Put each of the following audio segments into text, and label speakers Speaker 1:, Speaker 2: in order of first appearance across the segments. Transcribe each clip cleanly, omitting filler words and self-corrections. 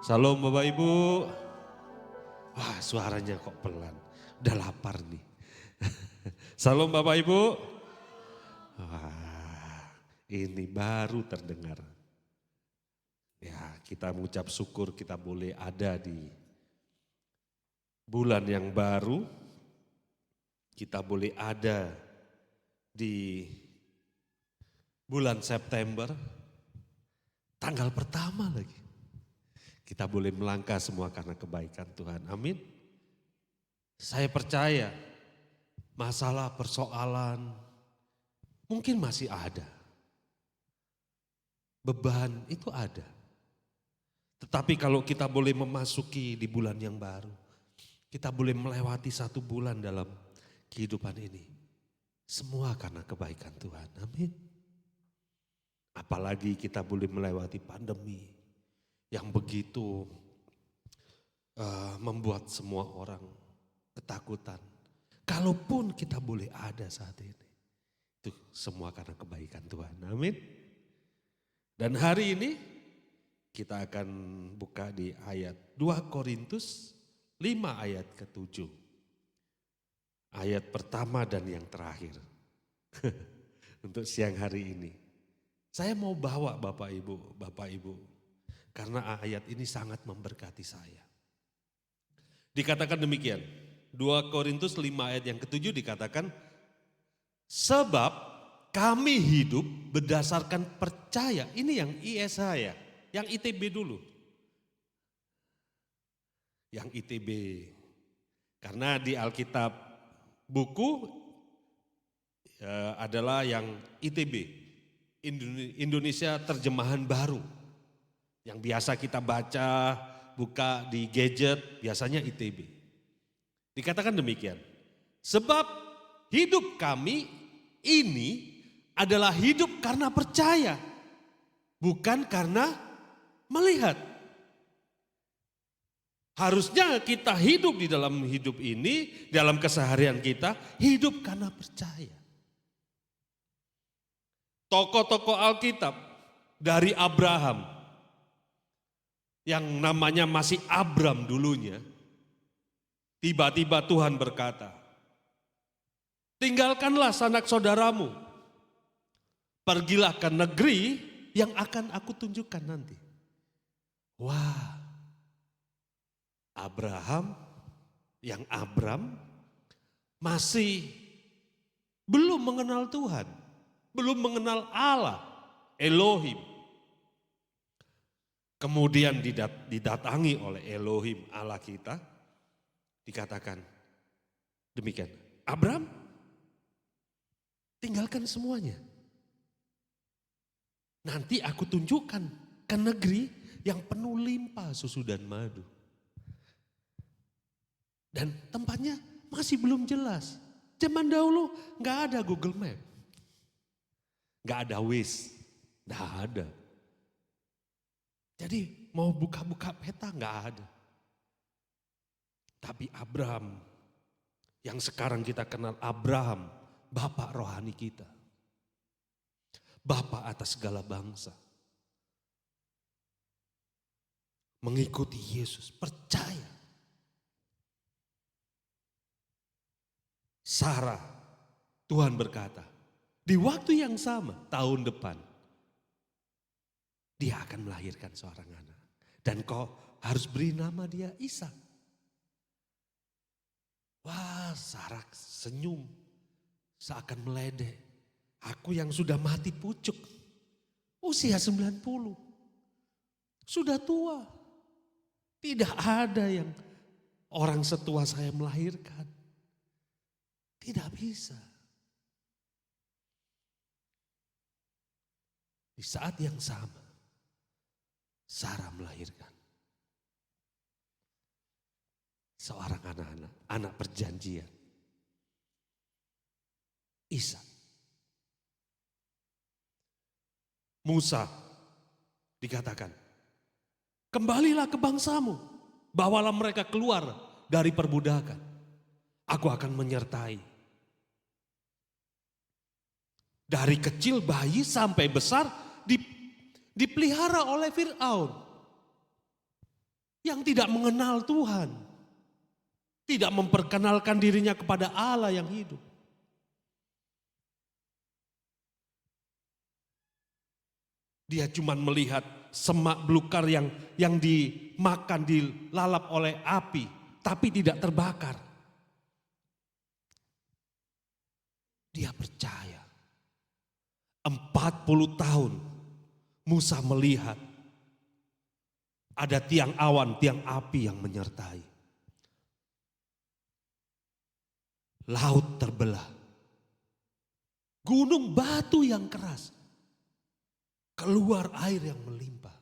Speaker 1: Salam Bapak Ibu. Wah, suaranya kok pelan. Udah lapar nih. Salam Bapak Ibu. Wah, ini baru terdengar. Ya, kita mengucap syukur kita boleh ada di bulan yang baru. Kita boleh ada di bulan September, tanggal pertama lagi. Kita boleh melangkah semua karena kebaikan Tuhan. Amin. Saya percaya masalah persoalan mungkin masih ada. Beban itu ada. Tetapi kalau kita boleh memasuki di bulan yang baru, kita boleh melewati satu bulan dalam kehidupan ini. Semua karena kebaikan Tuhan. Amin. Apalagi kita boleh melewati pandemi yang begitu membuat semua orang ketakutan. Kalaupun kita boleh ada saat ini, itu semua karena kebaikan Tuhan. Amin. Dan hari ini kita akan buka di ayat 2 Korintus 5 ayat ke-7. Ayat pertama dan yang terakhir untuk siang hari ini. Saya mau bawa Bapak Ibu, karena ayat ini sangat memberkati saya. Dikatakan demikian, 2 Korintus 5 ayat yang ke-7 dikatakan, sebab kami hidup berdasarkan percaya. Ini yang ISH ya, yang ITB dulu. Yang ITB, karena di Alkitab buku adalah yang ITB, Indonesia Terjemahan Baru. Yang biasa kita baca, buka di gadget, biasanya ITB. Dikatakan demikian, sebab hidup kami ini adalah hidup karena percaya, bukan karena melihat. Harusnya kita hidup di dalam hidup ini, dalam keseharian kita, hidup karena percaya. Tokoh-tokoh Alkitab dari Abraham, yang namanya masih Abram dulunya, tiba-tiba Tuhan berkata, tinggalkanlah sanak saudaramu, pergilah ke negeri yang akan aku tunjukkan nanti. Wah, Abram masih belum mengenal Tuhan, belum mengenal Allah, Elohim. Kemudian didatangi oleh Elohim Allah kita, dikatakan demikian, Abram tinggalkan semuanya. Nanti aku tunjukkan ke negeri yang penuh limpah susu dan madu. Dan tempatnya masih belum jelas. Zaman dahulu gak ada Google Map, gak ada Waze, gak ada. Jadi mau buka-buka peta gak ada. Tapi Abraham, yang sekarang kita kenal Abraham, bapak rohani kita. Bapak atas segala bangsa. Mengikuti Yesus, percaya. Sarah, Tuhan berkata, di waktu yang sama tahun depan, dia akan melahirkan seorang anak. Dan kau harus beri nama dia Ishak. Wah, Sarah senyum, seakan meledek. Aku yang sudah mati pucuk, usia 90, sudah tua. Tidak ada yang orang setua saya melahirkan. Tidak bisa. Di saat yang sama, Sarah melahirkan seorang anak perjanjian, Ishak. Musa dikatakan, kembalilah ke bangsamu, bawalah mereka keluar dari perbudakan. Aku akan menyertai. Dari kecil bayi sampai besar dipelihara oleh Fir'aun. yang tidak mengenal Tuhan, tidak memperkenalkan dirinya kepada Allah yang hidup. Dia cuma melihat semak belukar yang dimakan, dilalap oleh api, tapi tidak terbakar. Dia percaya. 40 tahun Musa melihat ada tiang awan, tiang api yang menyertai. Laut terbelah. Gunung batu yang keras. Keluar air yang melimpah.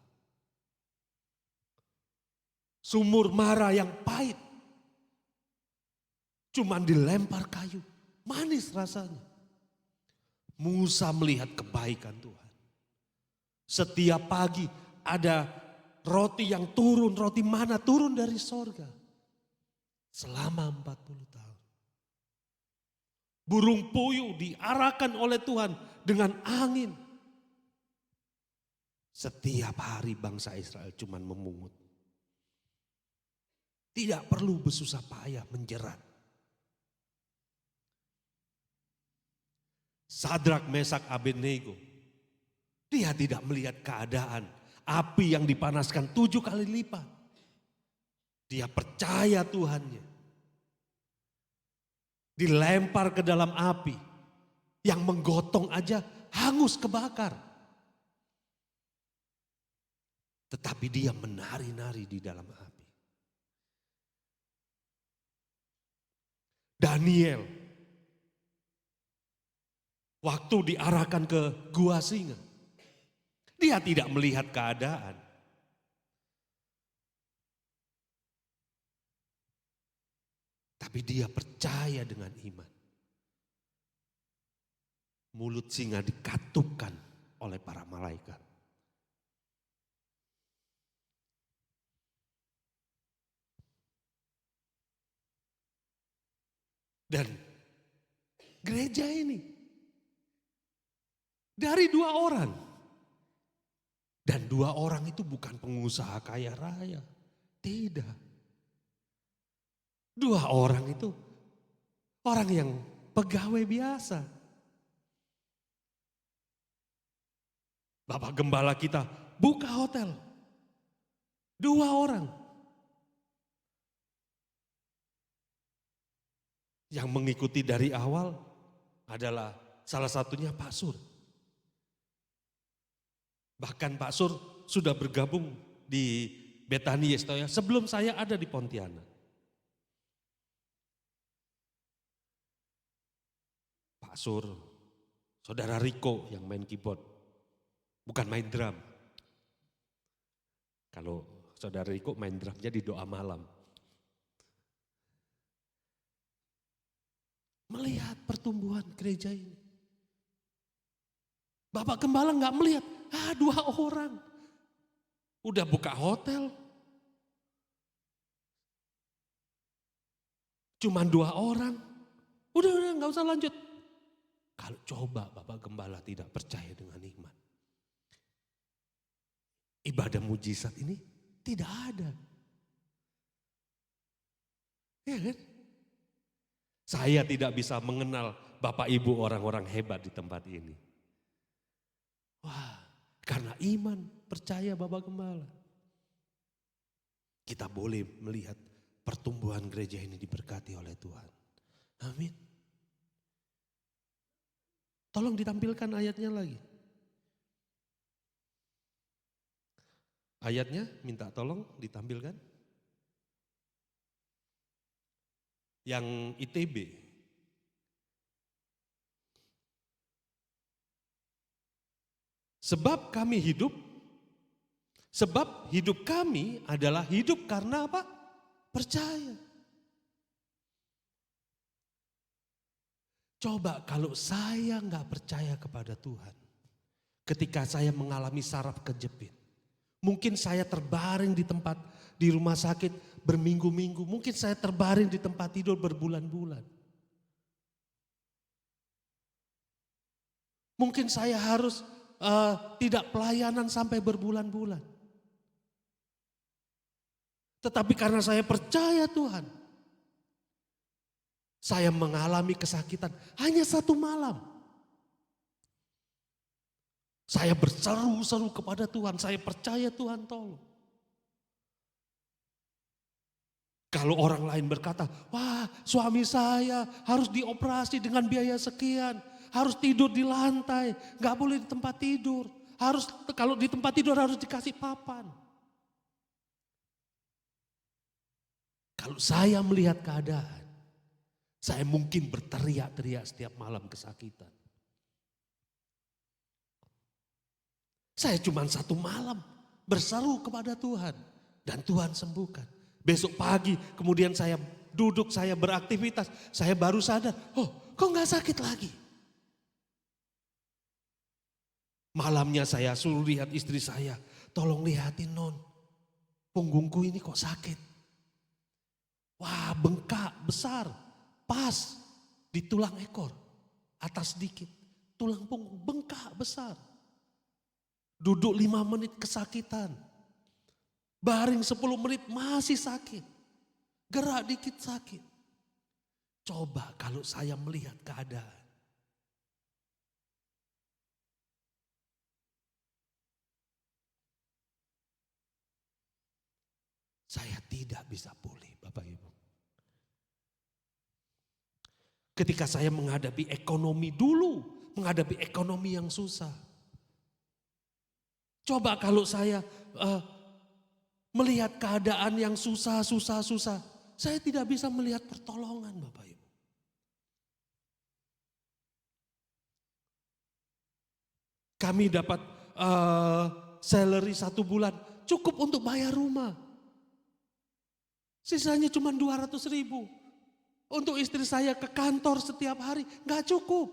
Speaker 1: Sumur mara yang pahit. Cuman dilempar kayu. Manis rasanya. Musa melihat kebaikan Tuhan. Setiap pagi ada roti yang turun, roti mana turun dari sorga. Selama 40 tahun. Burung puyuh diarahkan oleh Tuhan dengan angin. Setiap hari bangsa Israel cuma memungut. Tidak perlu bersusah payah menjerat. Sadrak, Mesak, Abednego. Dia tidak melihat keadaan api yang dipanaskan 7 kali lipat. Dia percaya Tuhannya. Dilempar ke dalam api. Yang menggotong aja hangus kebakar. Tetapi dia menari-nari di dalam api. Daniel, waktu diarahkan ke gua singa, dia tidak melihat keadaan. Tapi dia percaya dengan iman. Mulut singa dikatupkan oleh para malaikat. Dan gereja ini dari 2 orang. Dan 2 orang itu bukan pengusaha kaya raya. Tidak. 2 orang itu orang yang pegawai biasa. Bapak gembala kita buka hotel. 2 orang. Yang mengikuti dari awal adalah salah satunya Pak Sur. Bahkan Pak Sur sudah bergabung di Betani Yestoya sebelum saya ada di Pontianak. Pak Sur, saudara Riko yang main keyboard, bukan main drum. Kalau saudara Riko main drum jadi doa malam. Melihat pertumbuhan gereja ini. Bapak Gembala nggak melihat, 2 orang. Udah buka hotel. Cuman 2 orang. Udah nggak usah lanjut. Kalau coba Bapak Gembala tidak percaya dengan iman. Ibadah mujizat ini tidak ada. Ya kan? Saya tidak bisa mengenal Bapak Ibu orang-orang hebat di tempat ini. Wah, karena iman, percaya Bapak Gembala. Kita boleh melihat pertumbuhan gereja ini diberkati oleh Tuhan. Amin. Tolong ditampilkan ayatnya lagi. Ayatnya minta tolong ditampilkan. Yang ITB. Sebab kami hidup, sebab hidup kami adalah hidup karena apa? Percaya. Coba kalau saya nggak percaya kepada Tuhan, ketika saya mengalami saraf kejepit, mungkin saya terbaring di rumah sakit berminggu-minggu, mungkin saya terbaring di tempat tidur berbulan-bulan. Mungkin saya harus tidak pelayanan sampai berbulan-bulan. Tetapi karena saya percaya Tuhan, saya mengalami kesakitan hanya 1 malam. Saya berseru-seru kepada Tuhan, saya percaya Tuhan tolong. Kalau orang lain berkata, wah suami saya harus dioperasi dengan biaya sekian, harus tidur di lantai, gak boleh di tempat tidur, kalau di tempat tidur harus dikasih papan. Kalau saya melihat keadaan, saya mungkin berteriak-teriak setiap malam kesakitan. Saya cuma 1 malam berseru kepada Tuhan dan Tuhan sembuhkan. Besok pagi kemudian saya duduk, saya beraktivitas, saya baru sadar, oh kok gak sakit lagi. Malamnya saya suruh lihat istri saya, tolong lihatin non, punggungku ini kok sakit. Wah bengkak besar, pas di tulang ekor, atas sedikit, tulang punggung bengkak besar. Duduk 5 menit kesakitan. Baring 10 menit masih sakit. Gerak dikit sakit. Coba kalau saya melihat keadaan. Saya tidak bisa pulih Bapak Ibu. Ketika saya menghadapi ekonomi dulu, menghadapi ekonomi yang susah. Coba kalau saya melihat keadaan yang susah, saya tidak bisa melihat pertolongan Bapak Ibu. Kami dapat salary 1 bulan, cukup untuk bayar rumah. Sisanya cuma 200.000. Untuk istri saya ke kantor setiap hari, gak cukup.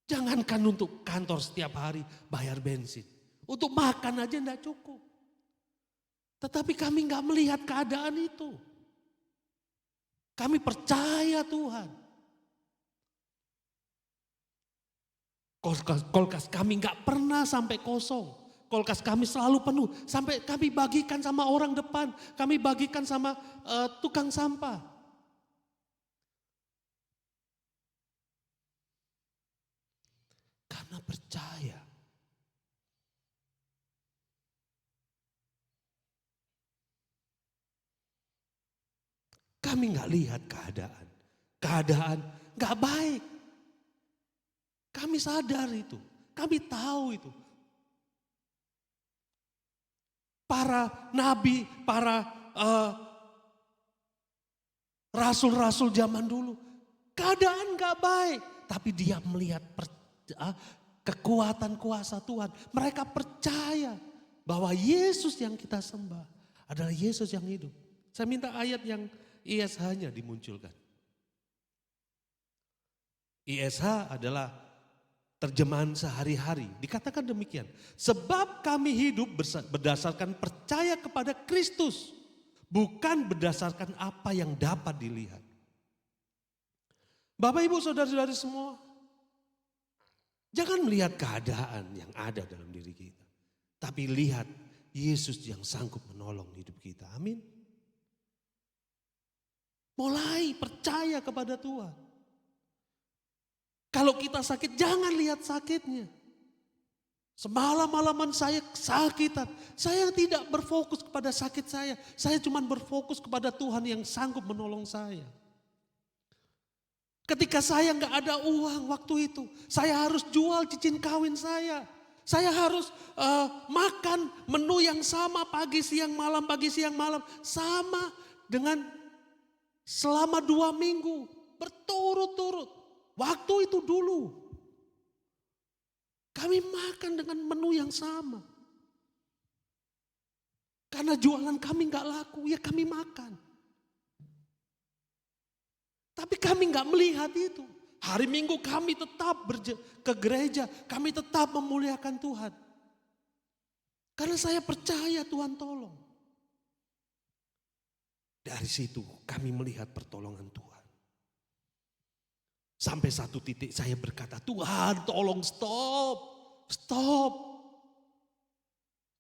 Speaker 1: Jangankan untuk kantor setiap hari bayar bensin. Untuk makan aja gak cukup. Tetapi kami gak melihat keadaan itu. Kami percaya Tuhan. Kulkas kami gak pernah sampai kosong. Kulkas kami selalu penuh. Sampai kami bagikan sama orang depan. Kami bagikan sama tukang sampah. Karena percaya. Kami gak lihat keadaan. Keadaan gak baik. Kami sadar itu. Kami tahu itu. Para nabi, para rasul-rasul zaman dulu. Keadaan gak baik. Tapi dia melihat kekuatan kuasa Tuhan. Mereka percaya bahwa Yesus yang kita sembah adalah Yesus yang hidup. Saya minta ayat yang ISH-nya dimunculkan. ISH adalah terjemahan sehari-hari. Dikatakan demikian. Sebab kami hidup berdasarkan percaya kepada Kristus. Bukan berdasarkan apa yang dapat dilihat. Bapak ibu saudara-saudari semua. Jangan melihat keadaan yang ada dalam diri kita. Tapi lihat Yesus yang sanggup menolong hidup kita. Amin. Mulai percaya kepada Tuhan. Kalau kita sakit, jangan lihat sakitnya. Semalam-malaman saya kesakitan. Saya tidak berfokus kepada sakit saya. Saya cuma berfokus kepada Tuhan yang sanggup menolong saya. Ketika saya nggak ada uang waktu itu, saya harus jual cincin kawin saya. Saya harus makan menu yang sama pagi, siang, malam. Sama dengan selama 2 minggu berturut-turut. Waktu itu dulu. Kami makan dengan menu yang sama. Karena jualan kami gak laku, ya kami makan. Tapi kami gak melihat itu. Hari Minggu kami tetap ke gereja, kami tetap memuliakan Tuhan. Karena saya percaya Tuhan tolong. Dari situ kami melihat pertolongan Tuhan. Sampai satu titik saya berkata, Tuhan tolong stop.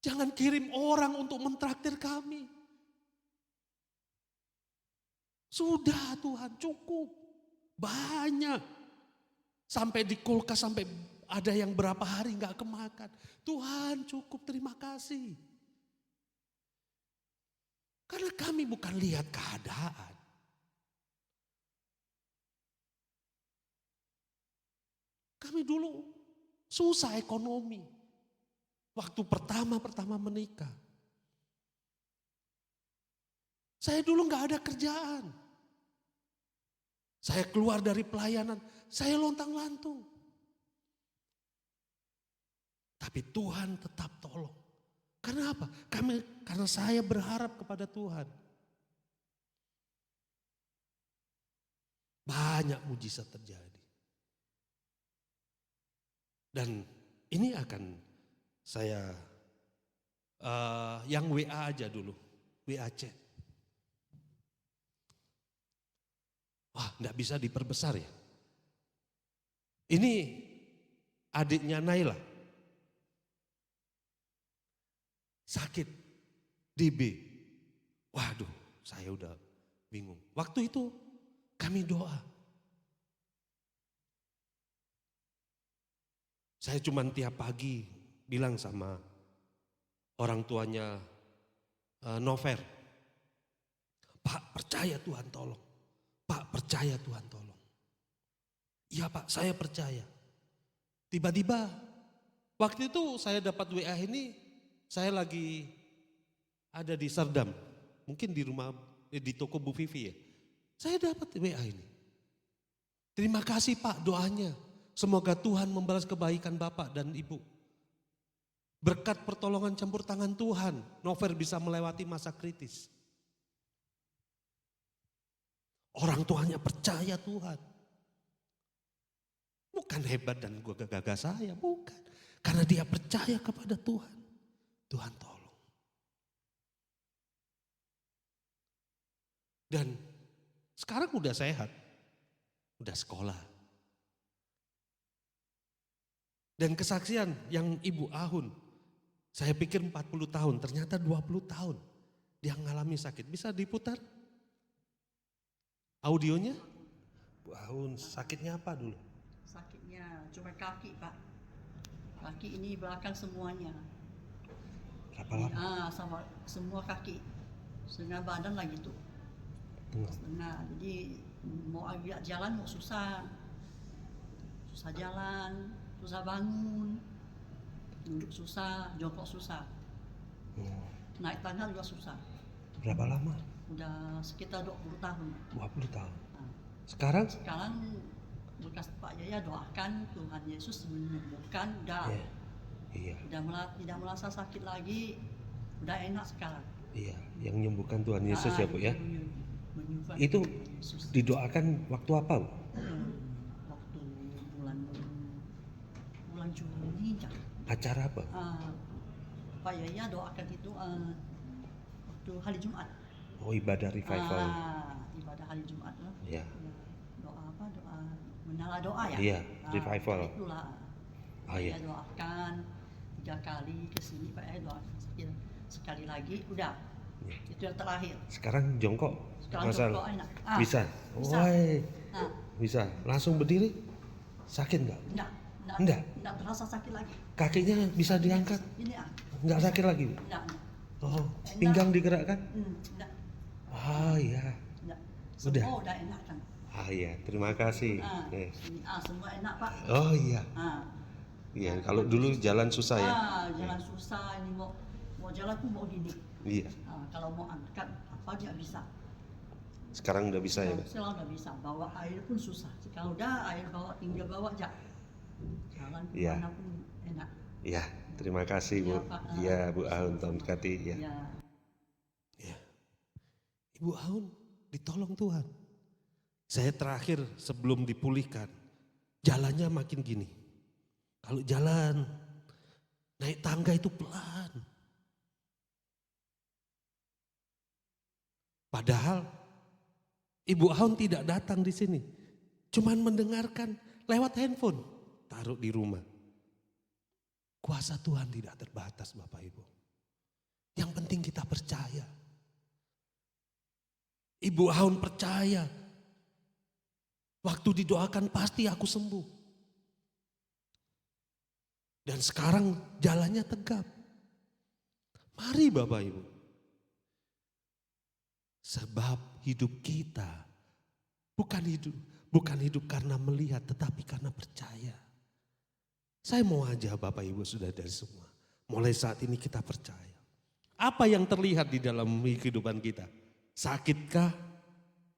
Speaker 1: Jangan kirim orang untuk mentraktir kami. Sudah Tuhan, cukup. Banyak. Sampai di kulkas, sampai ada yang berapa hari gak kemakan. Tuhan cukup, terima kasih. Karena kami bukan lihat keadaan. Kami dulu susah ekonomi. Waktu pertama menikah. Saya dulu gak ada kerjaan. Saya keluar dari pelayanan, saya lontang-lantung. Tapi Tuhan tetap tolong. Karena apa? Karena saya berharap kepada Tuhan. Banyak mujizat terjadi. Dan ini akan saya yang WA aja dulu, WA chat. Wah, enggak bisa diperbesar ya. Ini adiknya Naila. Sakit DB. Waduh, saya udah bingung. Waktu itu kami doa. Saya cuma tiap pagi bilang sama orang tuanya Nover, Pak, percaya Tuhan tolong. Pak, percaya Tuhan tolong. Iya Pak, saya percaya. Tiba-tiba waktu itu saya dapat WA ini, saya lagi ada di Serdam. Mungkin di rumah, di toko Bu Vivi ya. Saya dapat WA ini. Terima kasih Pak doanya. Semoga Tuhan membalas kebaikan Bapak dan Ibu. Berkat pertolongan campur tangan Tuhan, Nover bisa melewati masa kritis. Orang tuanya percaya Tuhan. Bukan hebat dan gagah saya, bukan. Karena dia percaya kepada Tuhan. Tuhan tolong. Dan sekarang udah sehat. Udah sekolah. Dan kesaksian yang Ibu Ahun. Saya pikir 40 tahun, ternyata 20 tahun. Dia mengalami sakit. Bisa diputar? Audionya? Bu Ahun, sakitnya apa dulu?
Speaker 2: Sakitnya cuma kaki Pak. Kaki ini belakang semuanya.
Speaker 1: Berapa lama?
Speaker 2: Sama semua kaki. Setengah badan lagi tuh. Setengah. Jadi mau agak jalan mau susah. Susah jalan, susah bangun. Duduk susah, jongkok susah. Naik tangga juga susah.
Speaker 1: Berapa lama?
Speaker 2: Udah sekitar 20 tahun.
Speaker 1: 20 tahun. Sekarang?
Speaker 2: Sekarang bekas Pak Yaya doakan Tuhan Yesus menyembuhkan, udah tidak merasa sakit lagi, udah enak sekarang.
Speaker 1: Iya, yang menyembuhkan Tuhan Yesus ya Bu ya.
Speaker 2: Menyembuhkan
Speaker 1: Itu
Speaker 2: Yesus.
Speaker 1: didoakan waktu apa Bu?
Speaker 2: Waktu bulan Juni.
Speaker 1: Acara apa?
Speaker 2: Pak Yaya doakan itu waktu hari Jumat.
Speaker 1: Oh, ibadah revival.
Speaker 2: Ibadah hari Jumat lah.
Speaker 1: Iya.
Speaker 2: Doa apa? Doa menara doa ya?
Speaker 1: Iya, revival.
Speaker 2: Itulah.
Speaker 1: Oh iya.
Speaker 2: Saya doakan 3 kali ke sini Pak Yaya doakan sekali lagi udah.
Speaker 1: Ya.
Speaker 2: Itu yang terakhir.
Speaker 1: Sekarang jongkok.
Speaker 2: Sekarang jongkok enak.
Speaker 1: Bisa.
Speaker 2: Bisa.
Speaker 1: Woi. Bisa. Langsung berdiri. Sakit enggak? Enggak.
Speaker 2: Enggak terasa sakit lagi.
Speaker 1: Kakinya bisa diangkat?
Speaker 2: Ini
Speaker 1: Enggak sakit lagi?
Speaker 2: Enggak.
Speaker 1: Oh, pinggang digerakkan?
Speaker 2: Enggak.
Speaker 1: Ah iya.
Speaker 2: Enggak.
Speaker 1: Udah.
Speaker 2: Semua udah enak kan.
Speaker 1: Ah iya, terima kasih.
Speaker 2: Semua enak Pak.
Speaker 1: Oh iya. Iya, kalau dulu jalan susah ya.
Speaker 2: Jalan susah, ini mau jalan pun mau gini.
Speaker 1: Iya.
Speaker 2: Kalau mau angkat apa dia bisa.
Speaker 1: Sekarang udah bisa ya?
Speaker 2: Sekarang udah bisa, bawa air pun susah. Kalau udah air tinggal bawa aja. Jalan kemana pun enak.
Speaker 1: Iya, terima kasih Bu. Iya Bu Ahun, Tuhan berkati. Ya. Ibu Ahun ditolong Tuhan. Saya terakhir sebelum dipulihkan, jalannya makin gini. Kalau jalan, naik tangga itu pelan. Padahal Ibu Ahun tidak datang di sini. Cuman mendengarkan lewat handphone, taruh di rumah. Kuasa Tuhan tidak terbatas Bapak Ibu. Yang penting kita percaya. Ibu Ahun percaya. Waktu didoakan pasti aku sembuh. Dan sekarang jalannya tegap. Mari Bapak Ibu. Sebab hidup kita bukan hidup karena melihat tetapi karena percaya. Saya mau ajak Bapak Ibu saudara semua. Mulai saat ini kita percaya. Apa yang terlihat di dalam kehidupan kita? Sakitkah?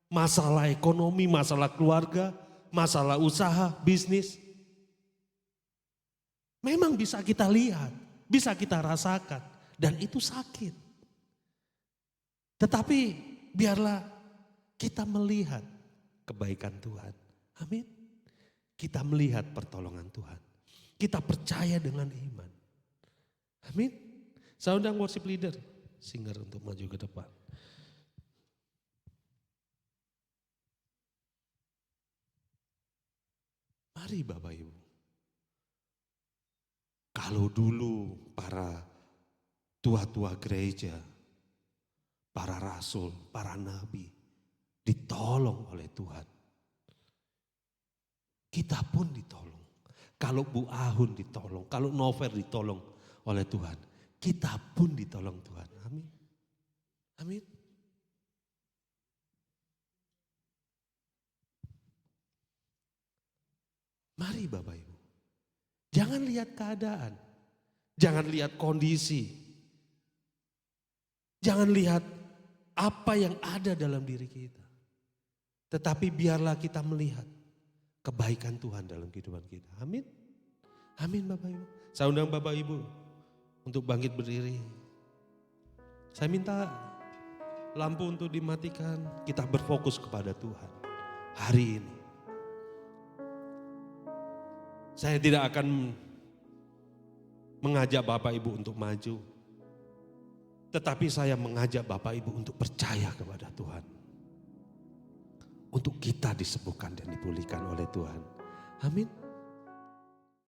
Speaker 1: Masalah ekonomi, masalah keluarga, masalah usaha, bisnis. Memang bisa kita lihat, bisa kita rasakan. Dan itu sakit. Tetapi biarlah kita melihat kebaikan Tuhan. Amin. Kita melihat pertolongan Tuhan. Kita percaya dengan iman. Amin. Saya undang worship leader, singer untuk maju ke depan. Mari Bapak Ibu. Kalau dulu para tua-tua gereja, para rasul, para nabi ditolong oleh Tuhan. Kita pun ditolong. Kalau Bu Ahun ditolong, kalau Nover ditolong oleh Tuhan, kita pun ditolong Tuhan. Amin. Amin. Mari Bapak Ibu. Jangan lihat keadaan. Jangan lihat kondisi. Jangan lihat apa yang ada dalam diri kita. Tetapi biarlah kita melihat kebaikan Tuhan dalam kehidupan kita. Amin. Amin Bapak Ibu. Saya undang Bapak Ibu untuk bangkit berdiri. Saya minta lampu untuk dimatikan. Kita berfokus kepada Tuhan hari ini. Saya tidak akan mengajak Bapak Ibu untuk maju. Tetapi saya mengajak Bapak Ibu untuk percaya kepada Tuhan. Untuk kita disembuhkan dan dipulihkan oleh Tuhan. Amin.